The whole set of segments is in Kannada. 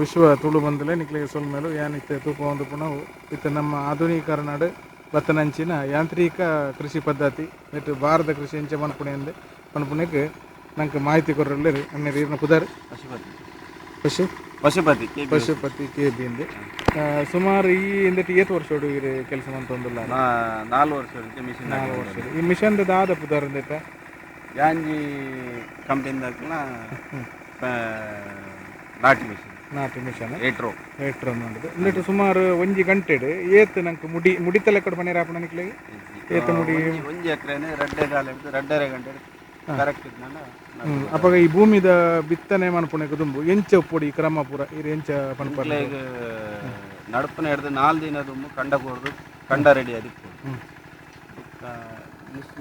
ವಿಶ್ವ ತುಳು ಬಂದಲೆ ನಿಕ್ಲಿಗೆ ಸೊಲ್ ಮೇಲು ಏನಿತ್ತು ತೂಪ ಒಂದು ಪುನಃ ಇತ್ತು ನಮ್ಮ ಆಧುನೀಕರಣಡು ಬತ್ತನಂಚಿನ ಯಾಂತ್ರಿಕ ಕೃಷಿ ಪದ್ಧತಿ ನೆಟ್ಟು ಭಾರತ ಕೃಷಿ ಎಂಚ ಮನ್ಪುಣೆ ಮನ್ಪುಣಕ್ಕೆ ನಂಗೆ ಮಾಹಿತಿ ಕೊರ್ರಲ್ಲಿ ಅನ್ನೆ ನೀರಿನ ಪುದರ್ ಪಶುಪತಿ ಪಶುಪತಿ ಕೆ ಬಿ ಇಂದು ಸುಮಾರು ಈ ಇಂದಟ್ಟು ಏತು ವರ್ಷ ಹುಡುಗಿರಿ ಕೆಲಸ ಮಂತೊಂದಿಲ್ಲ 4 ವರ್ಷ ಮಿಷನ್ 4 ವರ್ಷ ಈ ಮಿಷನ್ ದಾದ ಪುದರ್ ಇಂದಟ ಯಾಂಜಿ ಕಂಪನಿದಾಗ್ಲ ನಾಟಿ ಮಿಷನ್ ಏಟ್ರೋ ನೋಡಿದೆ ಇಂದಟ್ಟು ಸುಮಾರು ಒಂಜಿ ಗಂಟೆಡು ಏತ್ ನಂಗೆ ಮುಡಿತಲೆ ಕಡೆ ಮನೆ ರಾಪಣ ನಿಕ್ಲಿಗೆ ಏತ್ ಮುಡಿ ಒಂಜಿ ಎಕರೆನೆ ರಡ್ಡೆ ಕಾಲ ಹಿಡಿದು ರಡ್ಡರೆ ಗಂಟೆ ಕರೆಕ್ಟ್ ಇದ್ನಲ್ಲ ಅಪ್ಪಾಗ ಈ ಭೂಮಿದ ಬಿತ್ತನೆ ಮನ್ಪುಣೆಗೆ ದುಂಬು ಎಂಚ ಪೊಡಿ ಕ್ರಮ ಪೂರ ಇದು ಎಂಚ ಪನ್ಪಲ್ಲ ಈಗ ನಡಪನೆ ಹಿಡಿದು 4 ದಿನ ದುಂಬು ಕಂಡ ಕೊಡ್ದು ಕಂಡ ರೆಡಿ ಅದಕ್ಕೆ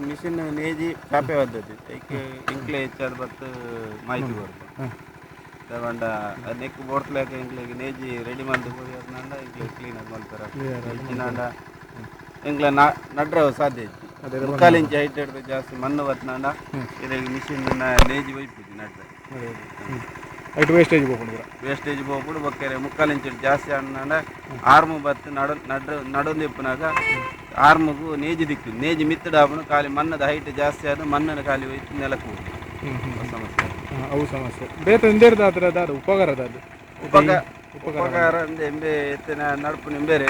ಮಿಷಿನ್ ನೇಜಿ ಚಾಪೆ ಪದ್ಧತಿ ಇಂಕ್ಲೆ ಹೆಚ್ಚಾದ ಬತ್ತು ಮಾಹಿತಿ ಕೊಡ್ತು ತಗೊಂಡ ನೆಕ್ ಬೋಡ್ಸ್ಲಾಕ ಇಂಕ್ಲೆಗೆ ನೇಜಿ ರೆಡಿ ಮಾಡಿ ಹೋಗಿ ಅದನ್ನ ಇಂಕ್ಲೆ ಕ್ಲೀನ್ ಆಗಿ ಮಾಡ್ತಾರೆ ಹೆಚ್ಚಿನಾಂಡ ಇಂಕ್ಲೆ ನಡ್ರ ಸಾಧ್ಯ ಐತಿ 3 ಇಂಚ್ ಹೈಟ್ ಹಿಡಿದು ಜಾಸ್ತಿ ಮಣ್ಣು ಬತ್ನಾಂಡ ಇದಾಗಿ ಮಿಷಿನ್ ನೇಜಿ ಒಯ್ಪಿದ್ವಿ ನಡ್ರೆ ಐಟು ವೇಸ್ಟೇಜ್ ಹೋಗ್ಬಿಡು ಬಕ್ಕಾರೆ 3 ಇಂಚ್ ಜಾಸ್ತಿ ಅಣ್ಣ ಆರ್ಮು ಬತ್ತು ನಡು ನಿಪ್ಪನಾಗ ಆರ್ಮಗು ನೇಜಿ ದಿಕ್ಕು ನೇಜಿ ಮಿತ್ತಡಾಪನು ಖಾಲಿ ಮಣ್ಣದ ಹೈಟ್ ಜಾಸ್ತಿ ಆದ ಮಣ್ಣನ್ನು ಖಾಲಿ ಒಯ್ತು ನೆಲಕ್ಕೆ ಹೋಗಿ ಸಮಸ್ಯೆ ಅವು ಸಮಸ್ಯೆ ಬೇರೆ ಎಂದೇರ್ದಾದ್ರೆ ಅದು ಉಪಕಾರದ ಅದು ಉಪಕಾರ ಅಂದ್ರೆ ಎಂಬೆ ಎತ್ತಿನ ನಡುಪು ನಿಂಬೇರೆ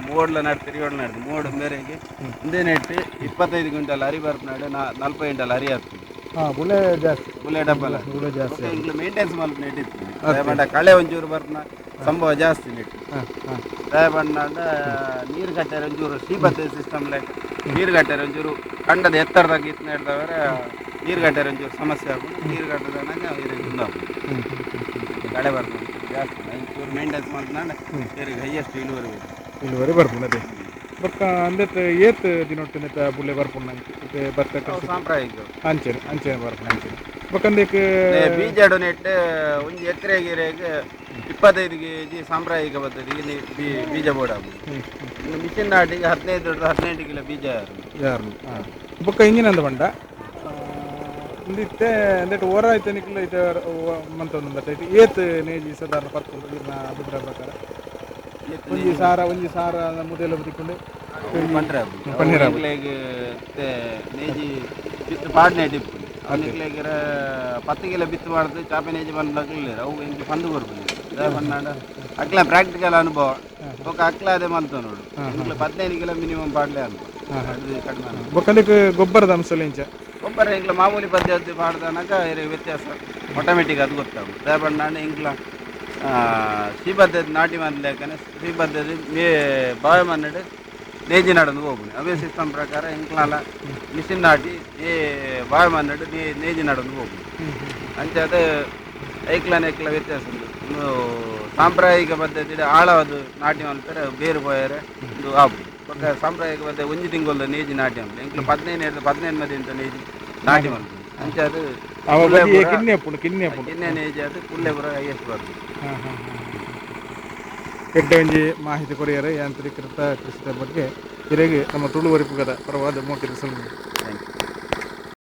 ಮೂಡ್ಲ ನಡ್ ತಿರುಗಾಡು ನಡ್ದು ಮೂಡು ಮೇರೆಗೆ ಹಿಂದೆ ನೆಟ್ಟು 25 ಕ್ವಿಂಟಲ್ ಅರಿ ಬರ್ಪನಾಡು 40 ಕ್ವಿಂಟಲ್ ಅರಿ ಆಗ್ತದೆ ಬುಲೆ ಡಬ್ಬಲ ಇಂಗ್ಲು ಮೇಂಟೆನ್ಸ್ ಮಲ್ಪ ನೆಟ್ಟಿತ್ತು ದಯಬಂಡ ಕಳೆ ಒಂಚೂರು ಬರ್ಪನ ಸಂಭವ ಜಾಸ್ತಿ ನೆಟ್ಟು ದಯಬಂಡ ನೀರು ಕಟ್ಟಾರೆ ಒಂಚೂರು ಶ್ರೀಪದ್ಧ ಸಿಸ್ಟಮ್ ಲೈಕ್ ನೀರು ಕಟ್ಟಾರೆ ಒಂಚೂರು ಕಂಡದ ಎತ್ತರದಾಗ ಇತ್ತು ನೆಡ್ದವರೆ ನೀರು ಕಟ್ಟಾರೆ ಒಂಚೂರು ಸಮಸ್ಯೆ ಆಗೋದು ನೀರು ಕಟ್ಟದಾಗ ಕಳೆ ಬರ್ಬೋದು ಜಾಸ್ತಿ ಒಂಚೂರು ಮೇಂಟೆನ್ಸ್ ಮಾಡ್ಕೊಂಡು ನೀರಿಗೆ ಹೈಯೆಸ್ಟ್ ಇಳುವರಿ ಬರ್ಪುಣದೆ ಬೊಕ್ಕ ಅಂದೆಟ್ ಏತ್ ದಿನೊಟ್ಟಿನ ಬುಲ್ಲೆ ಬರ್ಪುಣ್ಣ ಬತ್ತ ಸಾಂಪ್ರದಾಯಿಕ ಅಂಚೆನೆ ಬರ್ಪುಣ ಅಂಚೆನೆ ಬೊಕ್ಕಂದಕ್ಕೆ ಬೀಜ ನೆಟ್ಟು ಒಂದು ಎಕರೆಗೆ 25 kg ಸಾಂಪ್ರದಾಯಿಕ ಪದ್ಧತಿಗೆ ಬೀಜ ಬೋಡಾಗ್ಬೋದು ಇನ್ನು ಮಿಷಿನ್ ನಾಟಿಗೆ 15 ಕಿಲೋ ಬೀಜ ಯಾರು ಬೊಕ್ಕ ಇಂಜಿನಂದ ಬಂಡ ಇಂದಿತ್ತೆ ಅಂದೆಟ್ ಓರ ಆಯ್ತು ನಿಕ್ಲ ಐತೆ ಮಂತ ಏತ್ ನೇಜಿ ಸಾಧಾರಣ ಪತ್ಕೊಂಡು ಇರ್ನ ಅಭಿಪ್ರಾಯ ಪ್ರಕಾರ ಒಂಜಿ ಸಾರ ಮುದೆಲ್ಲ ಬದುಕೊಂಡು ನೇಜಿ ಬಿತ್ತು ಪಾಡ್ನೆ ಟಿಪ್ಪು ಅದಕ್ಕೆ 10 ಕಿಲೋ ಬಿತ್ತು ಮಾಡಿದ್ರೆ ಚಾಪೆ ನೇಜಿ ಬಂದಾಗಲಿಲ್ಲ ಅವು ಹೆಂಗೆ ಪಂದು ಕೊಡ್ಬೋದು ಪನ್ನಾಡ ಅಕ್ಲ ಪ್ರಾಕ್ಟಿಕಲ್ ಅನುಭವ ఒక ಅಕ್ಲ ಅದೇ ಮಂತ ನೋಡು 15 ಕಿಲೋ ಮಿನಿಮಮ್ ಪಾಡ್ಲೆ ಅನುಭವ ಕಡಿಮೆ ಗೊಬ್ಬರದ ಅಂಶ ಗೊಬ್ಬರ ಇಂಗ್ಲ ಮಾಮೂಲಿ ಪದ್ಧತಿ ಪಾಡ್ದನಾಗ ವ್ಯತ್ಯಾಸ ಆಟೋಮೆಟಿಕ್ ಅದು ಗೊತ್ತಾಗುತ್ತೆ ದಯಪಣ್ಣಾಂಡ ಇಂಗ್ಲ ಶ್ರೀ ಪದ್ಧತಿ ನಾಟಿ ಮಾಡ್ಲೇಕನೆ ಶ್ರೀ ಪದ್ಧತಿ ಬಾವಿ ಮನ್ನಡು ನೇಜಿ ನಡಂದು ಹೋಗ್ಬೋದು ಅವೇ ಸಿಸ್ಟಮ್ ಪ್ರಕಾರ ಇಂಕ್ಲಾಲ ಮಿಷಿನ್ ನಾಟಿ ಬಾವಿ ಮನ್ನಡು ನೇಜಿ ನಡಂದು ಹೋಗ್ಬೋದು ಅಂಚಾದ ಐಕ್ಲ ವ್ಯತ್ಯಾಸ ಉಂಟು ಸಾಂಪ್ರದಾಯಿಕ ಪದ್ಧತಿ ಆಳವಾದ ನಾಟಿ ಮಾಡ್ತಾರೆ ಬೇರು ಪೋಯರೆ ಇದು ಆಗ್ಬೋದು ಪಕ್ಕ ಸಾಂಪ್ರದಾಯಿಕ ಪದ್ಧತಿ 1 ತಿಂಗಳು ನೇಜಿ ನಾಟಿ ಮಾಡ್ತಾರೆ ಇಂಕ್ಲ 15 ಮದಿ ಅಂತ ನೇಜಿ ನಾಟಿ ಮಾಡ್ಬೋದು ಅಂಚಾದ ಕಿನ್ನೆ ನೇಜಿ ಅದು ಕುಲ್ಲೆ ಪುರ ಹೈಯೆಸ್ಟ್ ಬರ್ತದೆ ಕೆಟ್ಟ ಒಂಜಿ ಮಾಹಿತಿ ಕೊರಿಯರೆ ಯಾಂತ್ರೀಕೃತ ಕೃಷಿಯ ಬಗ್ಗೆ ಹಿರೇಗೆ ನಮ್ಮ ತುಳುವರಿಪುಗದ ಪರವಾದ ಮೋಟಿ ರಿಸಲ್ಟ್.